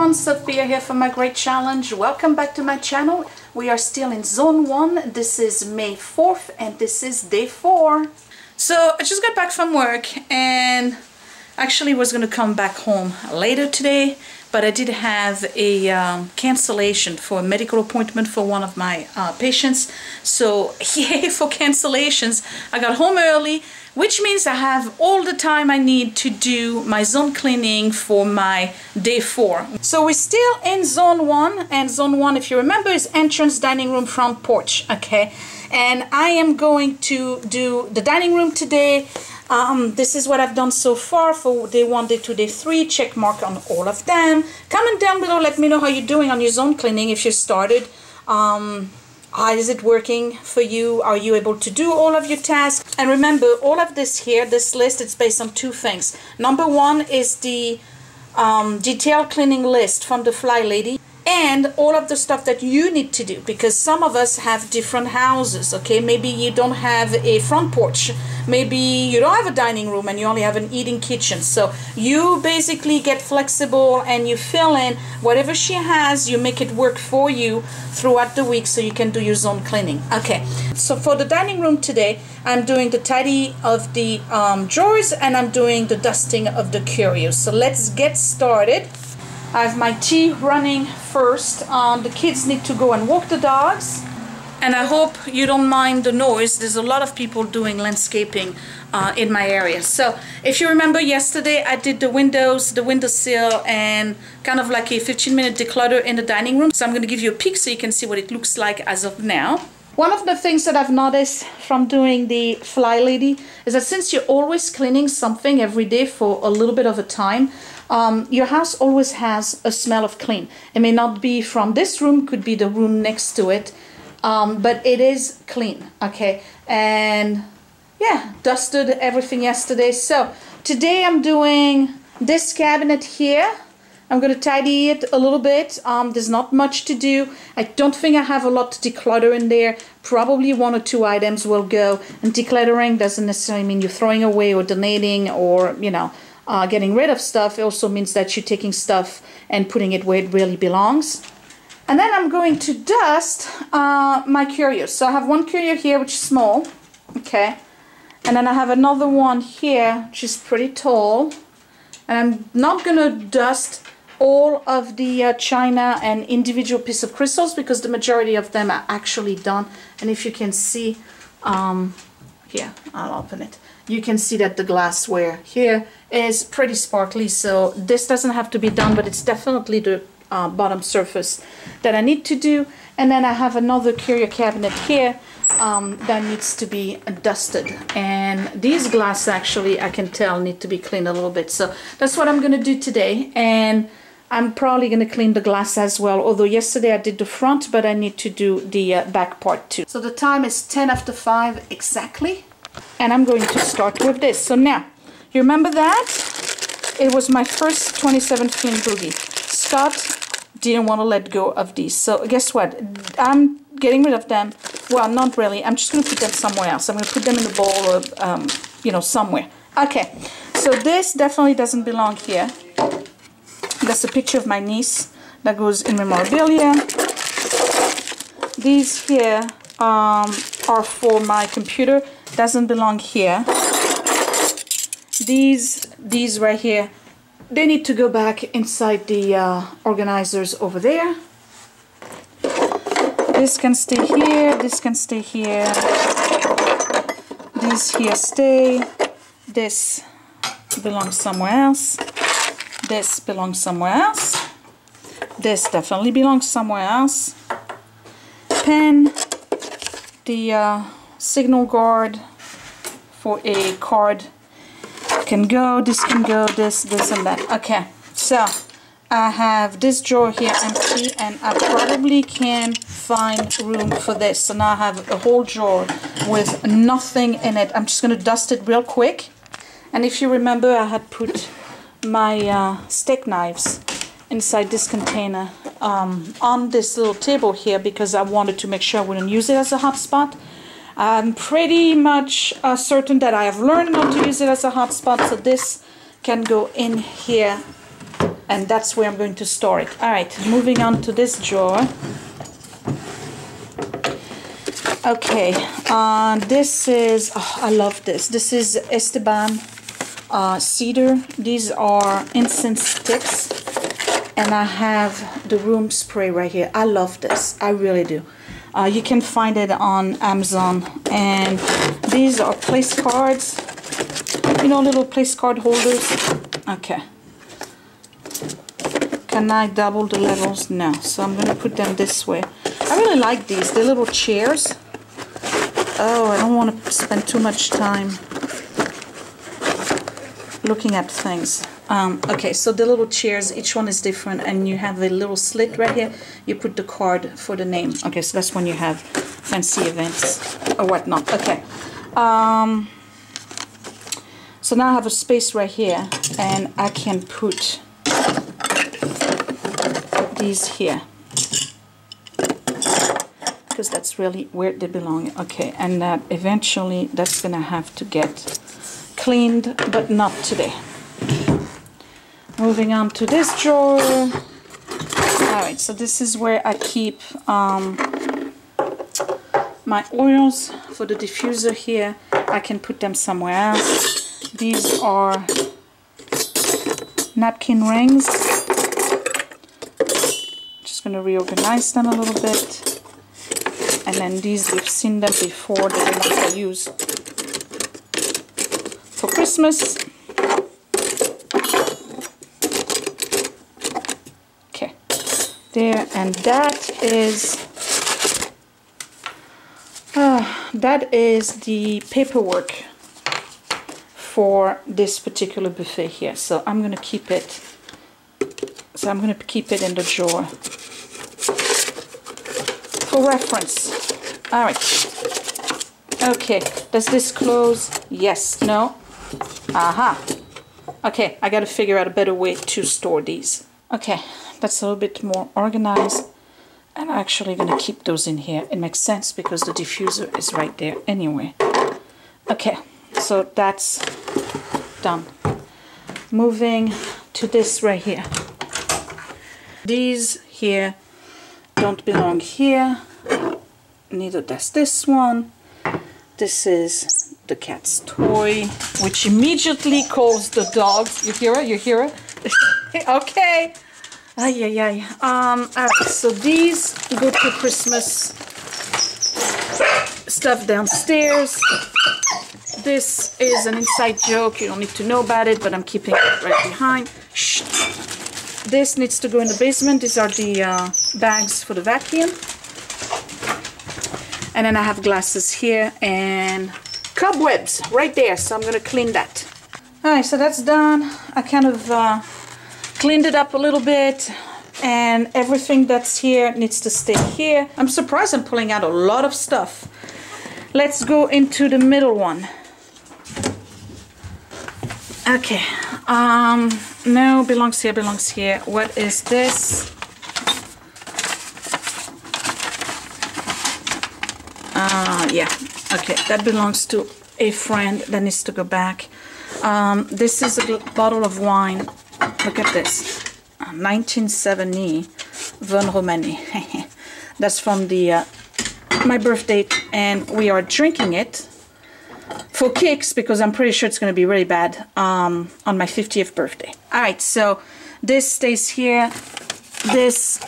everyone, Sophia here from my great challenge. Welcome back to my channel. We are still in zone 1. This is May 4th and this is day 4. So I just got back from work and actually was going to come back home later today, but I did have a cancellation for a medical appointment for one of my patients. So yay for cancellations. I got home early, which means I have all the time I need to do my zone cleaning for my day 4. So we're still in zone 1, and zone 1, if you remember, is entrance, dining room, front porch, okay? And I am going to do the dining room today. This is what I've done so far for day 1, day 2, day 3. Check mark on all of them. Comment down below, let me know how you're doing on your zone cleaning if you started. How is it working for you? Are you able to do all of your tasks? And remember, all of this here, this list, it's based on 2 things. Number 1 is the detailed cleaning list from the FlyLady, and all of the stuff that you need to do, because some of us have different houses, okay? Maybe you don't have a front porch, maybe you don't have a dining room and you only have an eating kitchen. So you basically get flexible and you fill in whatever she has, you make it work for you throughout the week so you can do your zone cleaning. Okay, so for the dining room today, I'm doing the tidy of the drawers and I'm doing the dusting of the curios. So let's get started. I have my tea running first. The kids need to go and walk the dogs. And I hope you don't mind the noise. There's a lot of people doing landscaping in my area. So if you remember yesterday, I did the windows, the windowsill, and kind of like a 15-minute declutter in the dining room. So I'm going to give you a peek so you can see what it looks like as of now. One of the things that I've noticed from doing the FlyLady is that since you're always cleaning something every day for a little bit of a time, your house always has a smell of clean. It may not be from this room, could be the room next to it, but it is clean, okay? And yeah, dusted everything yesterday. So today I'm doing this cabinet here. I'm going to tidy it a little bit. There's not much to do. I don't think I have a lot to declutter in there. Probably 1 or 2 items will go. And decluttering doesn't necessarily mean you're throwing away or donating or, you know, getting rid of stuff. It also means that you're taking stuff and putting it where it really belongs. And then I'm going to dust my curios. So I have one curio here which is small, okay, and then I have another one here which is pretty tall. And I'm not going to dust all of the china and individual piece of crystals because the majority of them are actually done. And if you can see, here, I'll open it. You can see that the glassware here is pretty sparkly, so this doesn't have to be done, but it's definitely the bottom surface that I need to do. And then I have another curio cabinet here that needs to be dusted, and these glass actually I can tell need to be cleaned a little bit. So that's what I'm going to do today, and I'm probably going to clean the glass as well, although yesterday I did the front, but I need to do the back part too. So the time is 10 after 5 exactly. And I'm going to start with this. So now, you remember that? It was my first 27 film boogie. Scott didn't want to let go of these. So guess what? I'm getting rid of them. Well, not really. I'm just going to put them somewhere else. I'm going to put them in the bowl or, you know, somewhere. Okay, so this definitely doesn't belong here. That's a picture of my niece that goes in memorabilia. These here are for my computer. Doesn't belong here. These right here, they need to go back inside the organizers over there. This can stay here, this can stay here, these here stay, this belongs somewhere else, this belongs somewhere else, this definitely belongs somewhere else. Pen, the signal guard for a card can go, this can go, this and that. Okay, so I have this drawer here empty and I probably can find room for this. So now I have a whole drawer with nothing in it. I'm just going to dust it real quick. And if you remember, I had put my steak knives inside this container on this little table here because I wanted to make sure I wouldn't use it as a hotspot. I'm pretty much certain that I have learned how to use it as a hotspot, so this can go in here and that's where I'm going to store it. All right, moving on to this drawer. Okay, this is, oh, I love this. This is Esteban Cedar. These are incense sticks, and I have the room spray right here. I love this, I really do. You can find it on Amazon, and these are place cards, you know, little place card holders. Okay, can I double the levels? No, so I'm gonna put them this way. I really like these, the little chairs. Oh, I don't want to spend too much time looking at things. Okay, so the little chairs, each one is different, and you have a little slit right here. You put the card for the name. Okay, so that's when you have fancy events or whatnot. Okay. So now I have a space right here, and I can put these here, because that's really where they belong. Okay, and that eventually that's gonna have to get cleaned, but not today. Moving on to this drawer. Alright, so this is where I keep my oils for the diffuser here. I can put them somewhere else. These are napkin rings. Just gonna reorganize them a little bit. And then these, we've seen them before, they're the ones I use for Christmas. Okay, there, and that is the paperwork for this particular buffet here. So I'm gonna keep it. So I'm gonna keep it in the drawer for reference. All right. Okay. Does this close? Yes. No. Aha. Okay. I got to figure out a better way to store these. Okay. That's a little bit more organized. I'm actually going to keep those in here. It makes sense because the diffuser is right there anyway. Okay. So that's done. Moving to this right here. These here don't belong here. Neither does this one. This is the cat's toy, which immediately calls the dogs. You hear it? You hear it? Okay. Ay, ay, ay. Alright, so these go to Christmas stuff downstairs. This is an inside joke. You don't need to know about it, but I'm keeping it right behind. Shh. This needs to go in the basement. These are the bags for the vacuum. And then I have glasses here and cobwebs right there. So I'm going to clean that. Alright, so that's done. I kind of cleaned it up a little bit. And everything that's here needs to stay here. I'm surprised I'm pulling out a lot of stuff. Let's go into the middle one. Okay. No, belongs here, belongs here. What is this? Yeah, okay, that belongs to a friend. That needs to go back. This is a bottle of wine. Look at this. 1970 Vin Romani. That's from the my birthday, and we are drinking it for kicks because I'm pretty sure it's going to be really bad on my 50th birthday. Alright, so this stays here. This,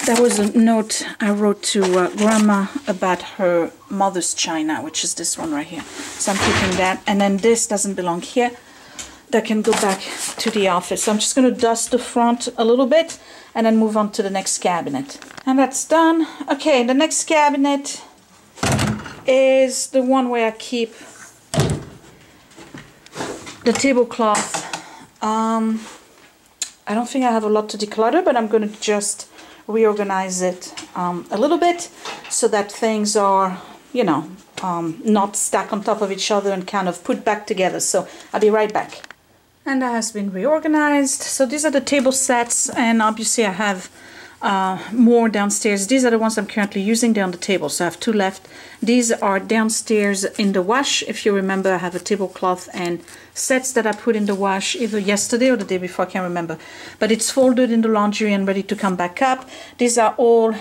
that was a note I wrote to Grandma about her mother's china, which is this one right here. So I'm keeping that. And then this doesn't belong here. That can go back to the office. So I'm just going to dust the front a little bit and then move on to the next cabinet. And that's done. Okay, the next cabinet is the one where I keep the tablecloth. I don't think I have a lot to declutter, but I'm going to just reorganize it a little bit so that things are, you know, not stacked on top of each other and kind of put back together. So I'll be right back. And that has been reorganized. So these are the table sets, and obviously I have more downstairs. These are the ones I'm currently using. They're on the table, so I have two left. These are downstairs in the wash. If you remember, I have a tablecloth and sets that I put in the wash either yesterday or the day before, I can't remember, but it's folded in the laundry and ready to come back up. These are all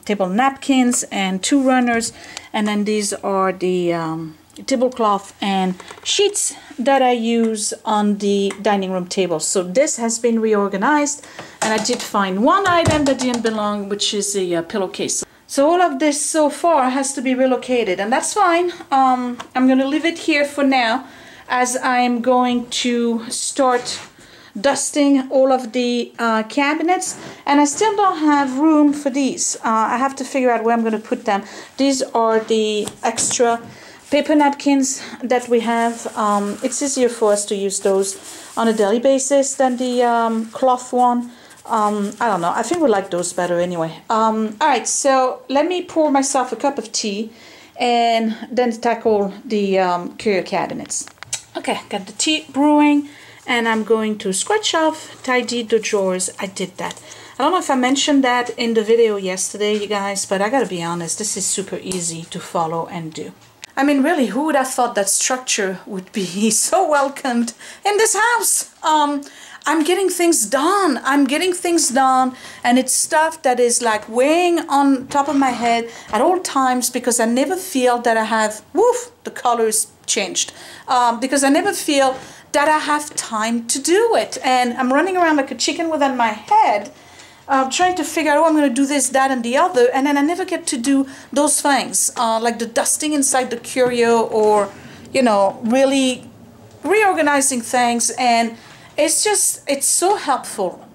table napkins and two runners, and then these are the tablecloth and sheets that I use on the dining room table. So this has been reorganized, and I did find one item that didn't belong, which is a pillowcase. So all of this so far has to be relocated, and that's fine. I'm going to leave it here for now, as I'm going to start dusting all of the cabinets, and I still don't have room for these. I have to figure out where I'm going to put them. These are the extra paper napkins that we have. It's easier for us to use those on a daily basis than the cloth one. I don't know, I think we like those better anyway. Alright, so let me pour myself a cup of tea and then tackle the curio cabinets. Okay, got the tea brewing, and I'm going to scratch off, tidy the drawers. I did that. I don't know if I mentioned that in the video yesterday, you guys, but I gotta be honest, this is super easy to follow and do. I mean, really, who would have thought that structure would be so welcomed in this house? I'm getting things done. I'm getting things done, and it's stuff that is like weighing on top of my head at all times, because I never feel that I have, woof, the colors changed. Because I never feel that I have time to do it. And I'm running around like a chicken within my head, trying to figure out, oh, I'm going to do this, that, and the other, and then I never get to do those things, like the dusting inside the curio, or, you know, really reorganizing things. And it's just, it's so helpful.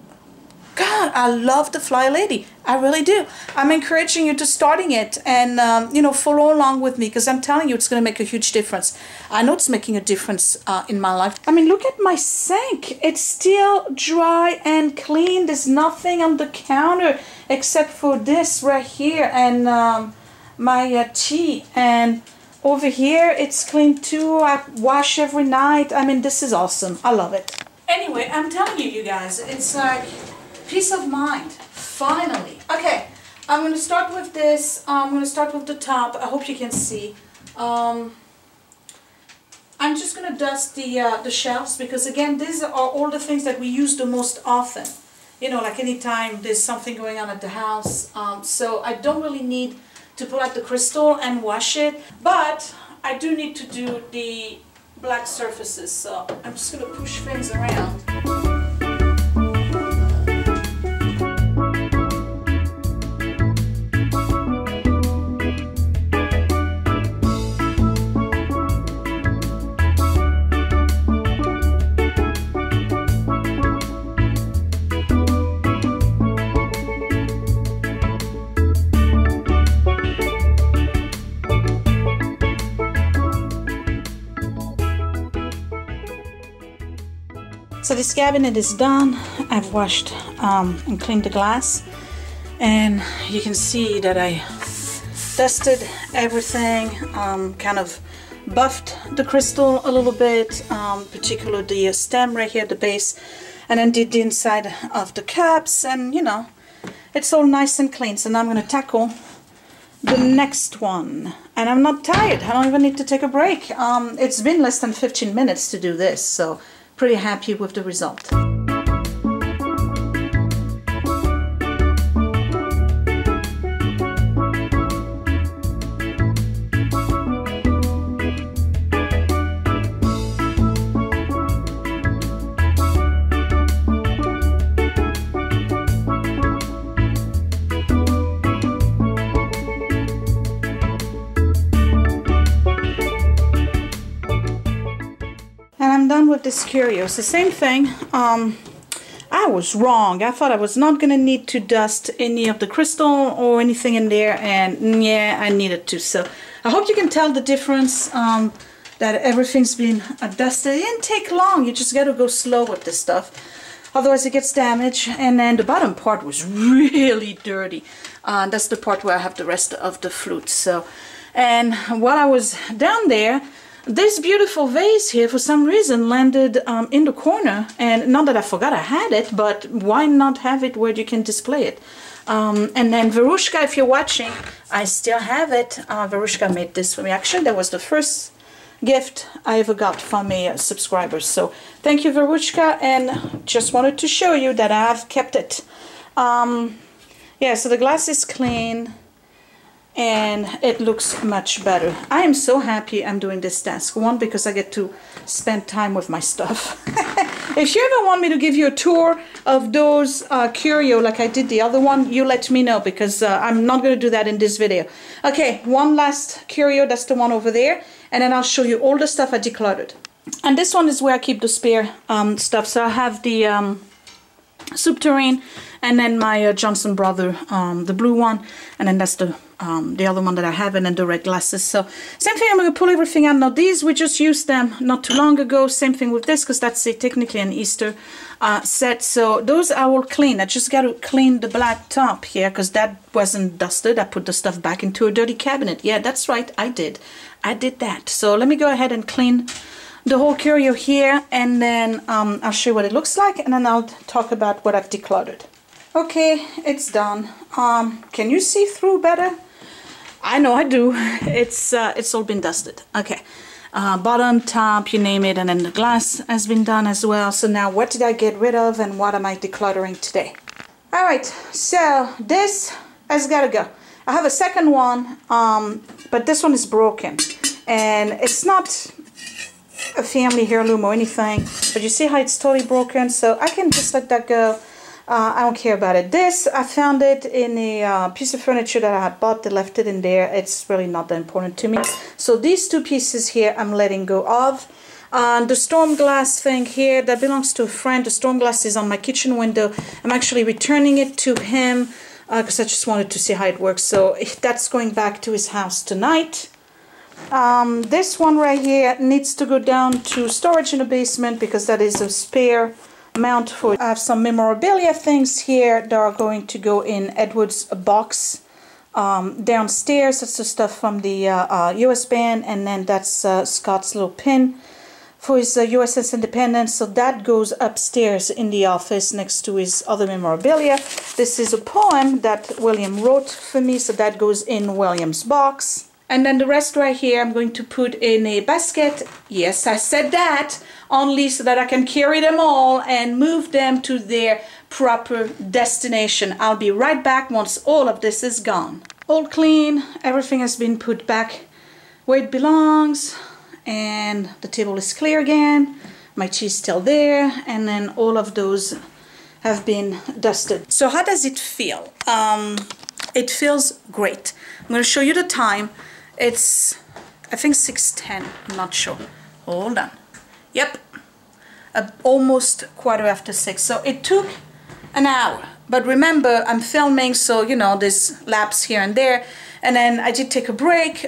God, I love the FlyLady. I really do. I'm encouraging you to starting it and, you know, follow along with me, because I'm telling you, it's going to make a huge difference. I know it's making a difference in my life. I mean, look at my sink. It's still dry and clean. There's nothing on the counter except for this right here and my tea. And over here, it's clean too. I wash every night. I mean, this is awesome. I love it. Anyway, I'm telling you, you guys, it's like peace of mind. Finally. Okay, I'm going to start with this. I'm going to start with the top. I hope you can see. I'm just going to dust the shelves, because again, these are all the things that we use the most often. You know, like anytime there's something going on at the house. So I don't really need to pull out the crystal and wash it, but I do need to do the black surfaces. So I'm just going to push things around. So this cabinet is done. I've washed and cleaned the glass, and you can see that I dusted everything, kind of buffed the crystal a little bit, particularly the stem right here at the base, and then did the inside of the cups, and you know, it's all nice and clean. So now I'm going to tackle the next one, and I'm not tired. I don't even need to take a break. It's been less than 15 minutes to do this, so pretty happy with the result. With this curios, the same thing. I was wrong. I thought I was not gonna need to dust any of the crystal or anything in there, and yeah, I needed to. So I hope you can tell the difference, that everything's been dusted. It didn't take long. You just gotta go slow with this stuff, otherwise it gets damaged. And then the bottom part was really dirty. That's the part where I have the rest of the flute. So, and while I was down there, this beautiful vase here for some reason landed in the corner, and not that I forgot I had it, but why not have it where you can display it? And then Verushka, if you're watching, I still have it. Verushka made this for me. Actually, that was the first gift I ever got from a subscriber. So thank you, Verushka, and just wanted to show you that I've kept it. Yeah, so the glass is clean and it looks much better. I am so happy I'm doing this task. One, because I get to spend time with my stuff. If you ever want me to give you a tour of those curio like I did the other one, you let me know, because I'm not going to do that in this video. Okay, one last curio, that's the one over there, and then I'll show you all the stuff I decluttered. And this one is where I keep the spare stuff. So I have the soup tureen, and then my Johnson Brother, the blue one, and then that's the other one that I have, and then the red glasses. So same thing, I'm going to pull everything out. Now these, we just used them not too long ago. Same thing with this, because that's technically an Easter set. So those are all clean. I just got to clean the black top here, because that wasn't dusted. I put the stuff back into a dirty cabinet. Yeah, that's right, I did that. So let me go ahead and clean the whole curio here, and then I'll show you what it looks like, and then I'll talk about what I've decluttered. Okay, it's done. Can you see through better? I know I do. It's all been dusted. Okay, bottom, top, you name it, and then the glass has been done as well. So now what did I get rid of, and what am I decluttering today? All right, so this has got to go. I have a second one, but this one is broken, and it's not a family heirloom or anything, but you see how it's totally broken, so I can just let that go. I don't care about it. This, I found it in a piece of furniture that I had bought. They left it in there. It's really not that important to me. So these two pieces here I'm letting go of. The storm glass thing here, that belongs to a friend. The storm glass is on my kitchen window. I'm actually returning it to him because I just wanted to see how it works. So that's going back to his house tonight. This one right here needs to go down to storage in the basement, because that is a spare mount for. I have some memorabilia things here that are going to go in Edward's box downstairs. That's the stuff from the US band, and then that's Scott's little pin for his USS Independence. So that goes upstairs in the office next to his other memorabilia. This is a poem that William wrote for me, so that goes in William's box. And then the rest right here I'm going to put in a basket. Yes, I said that, only so that I can carry them all and move them to their proper destination. I'll be right back once all of this is gone. All clean, everything has been put back where it belongs, and the table is clear again. My cheese still there, and then all of those have been dusted. So how does it feel? It feels great. I'm going to show you the time. It's, I think 6:10, I'm not sure. Hold on. Yep, almost 6:15. So it took an hour. But remember, I'm filming, so you know, there's laps here and there. And then I did take a break,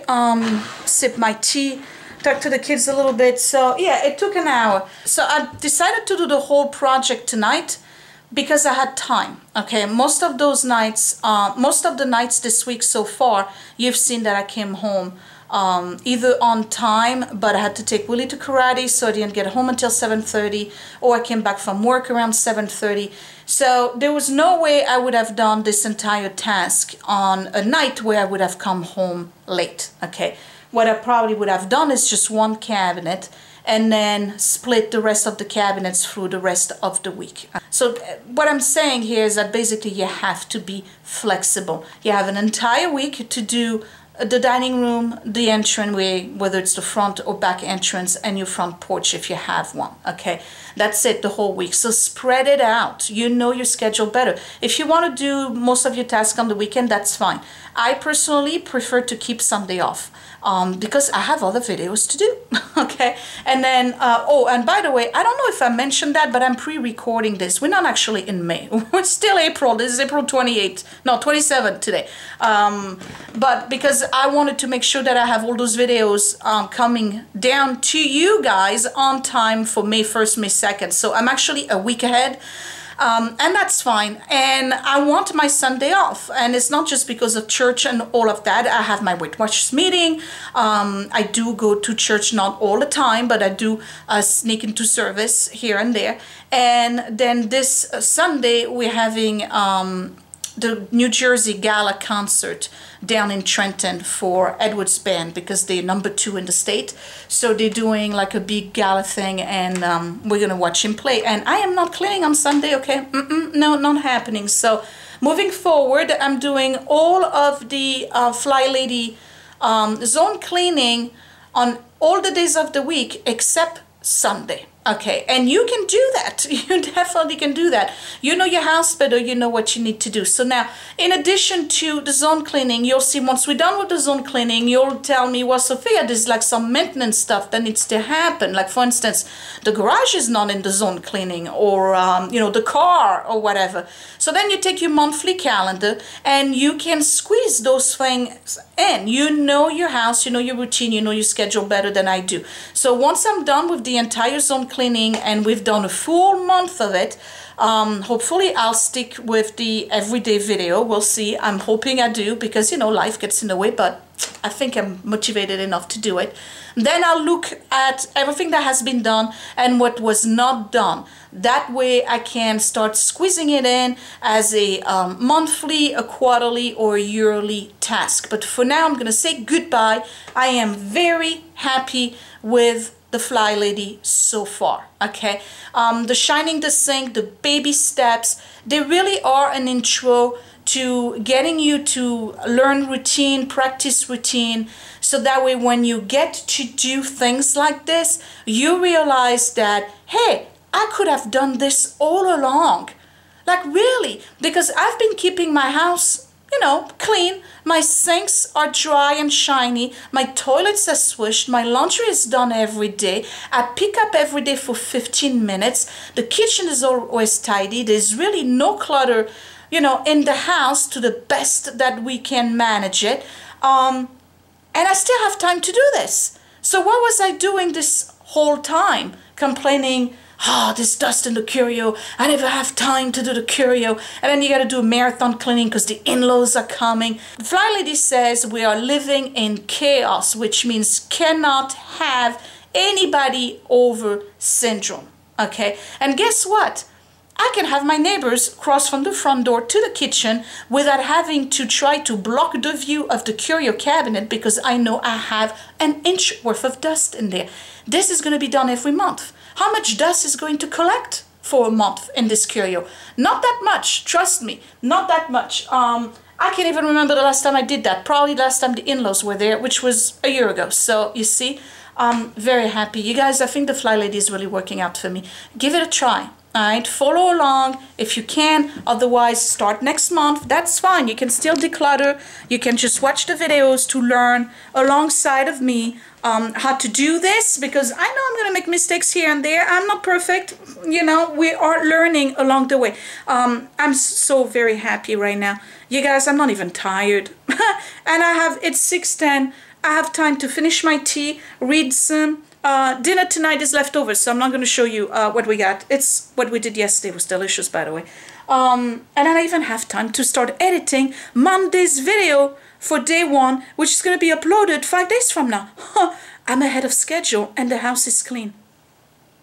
sip my tea, talk to the kids a little bit. So yeah, it took an hour. So I decided to do the whole project tonight because I had time. Okay, most of those nights, most of the nights this week so far, you've seen that I came home either on time, but I had to take Willie to karate, so I didn't get home until 7:30, or I came back from work around 7:30. So there was no way I would have done this entire task on a night where I would have come home late. Okay, what I probably would have done is just one cabinet, and then split the rest of the cabinets through the rest of the week. So what I'm saying here is that basically you have to be flexible. You have an entire week to do the dining room, the entranceway, whether it's the front or back entrance, and your front porch if you have one. Okay, that's it, the whole week. So spread it out. You know your schedule better. If you want to do most of your tasks on the weekend, that's fine. I personally prefer to keep Sunday off because I have other videos to do. Okay, and then oh, and by the way, I don't know if I mentioned that, but I'm pre-recording this. We're not actually in May. We're still April. This is April 28th, no, 27th today. But because I wanted to make sure that I have all those videos coming down to you guys on time for May 1st, May 2nd. So I'm actually a week ahead. and that's fine. And I want my Sunday off, and it's not just because of church and all of that. I have my Weight Watchers meeting. I do go to church, not all the time, but I do sneak into service here and there. And then this Sunday we're having the New Jersey Gala concert down in Trenton for Edwards Band, because they're #2 in the state. So they're doing like a big gala thing, and we're gonna watch him play. And I am not cleaning on Sunday, okay? No, not happening. So moving forward, I'm doing all of the FlyLady zone cleaning on all the days of the week except Sunday. Okay, and you can do that. You definitely can do that. You know your house better, you know what you need to do. So now, in addition to the zone cleaning, you'll see once we're done with the zone cleaning, you'll tell me, well, Sophia, there's like some maintenance stuff that needs to happen. Like, for instance, the garage is not in the zone cleaning, or, you know, the car or whatever. So then you take your monthly calendar and you can squeeze those things in. You know your house, you know your routine, you know your schedule better than I do. So once I'm done with the entire zone cleaning and we've done a full month of it, hopefully I'll stick with the everyday video. We'll see. I'm hoping I do, because you know life gets in the way, but I think I'm motivated enough to do it. Then I'll look at everything that has been done and what was not done. That way I can start squeezing it in as a monthly, a quarterly, or a yearly task. But for now, I'm going to say goodbye. I am very happy with the FlyLady so far, okay? The shining the sink, the baby steps, they really are an intro to getting you to learn routine, practice routine, so that way when you get to do things like this, you realize that, hey, I could have done this all along. Like, really, because I've been keeping my house, you know, clean. My sinks are dry and shiny. My toilets are swished. My laundry is done every day. I pick up every day for 15 minutes. The kitchen is always tidy. There's really no clutter, you know, in the house, to the best that we can manage it. And I still have time to do this. So what was I doing this whole time? Complaining, there's dust in the curio, I never have time to do the curio, and then you got to do a marathon cleaning because the in-laws are coming. FlyLady says we are living in chaos, which means cannot have anybody over syndrome, okay? And guess what? I can have my neighbors cross from the front door to the kitchen without having to try to block the view of the curio cabinet, because I know I have an inch worth of dust in there. This is going to be done every month. How much dust is going to collect for a month in this curio? Not that much, trust me, not that much. I can't even remember the last time I did that. Probably last time the in-laws were there, which was a year ago. So you see, I'm very happy. You guys, I think the FlyLady is really working out for me. Give it a try. Alright, follow along if you can. Otherwise, start next month. That's fine. You can still declutter. You can just watch the videos to learn alongside of me how to do this, because I know I'm going to make mistakes here and there. I'm not perfect. You know, we are learning along the way. I'm so very happy right now. You guys, I'm not even tired. And it's 6:10. I have time to finish my tea, read some. Dinner tonight is leftover, so I'm not going to show you what we got. It's what we did yesterday. It was delicious, by the way. And I even have time to start editing Monday's video for day 1, which is going to be uploaded 5 days from now. I'm ahead of schedule, and the house is clean.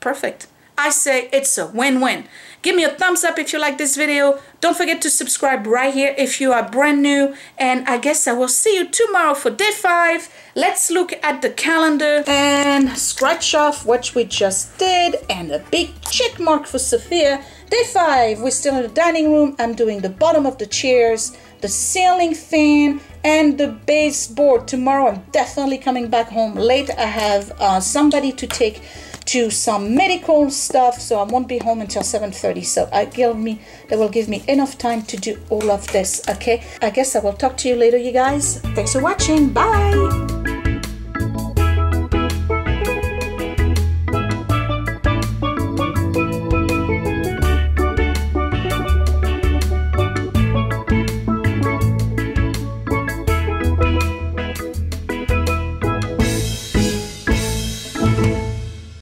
Perfect. I say it's a win-win. Give me a thumbs up if you like this video. Don't forget to subscribe right here if you are brand new. And I guess I will see you tomorrow for day 5. Let's look at the calendar and scratch off what we just did. And a big check mark for Sophia. Day 5, we're still in the dining room. I'm doing the bottom of the chairs, the ceiling fan, and the baseboard. Tomorrow I'm definitely coming back home late. I have somebody to take to some medical stuff, so I won't be home until 7:30. So that will give me enough time to do all of this. Okay, I guess I will talk to you later, you guys. Thanks for watching. Bye.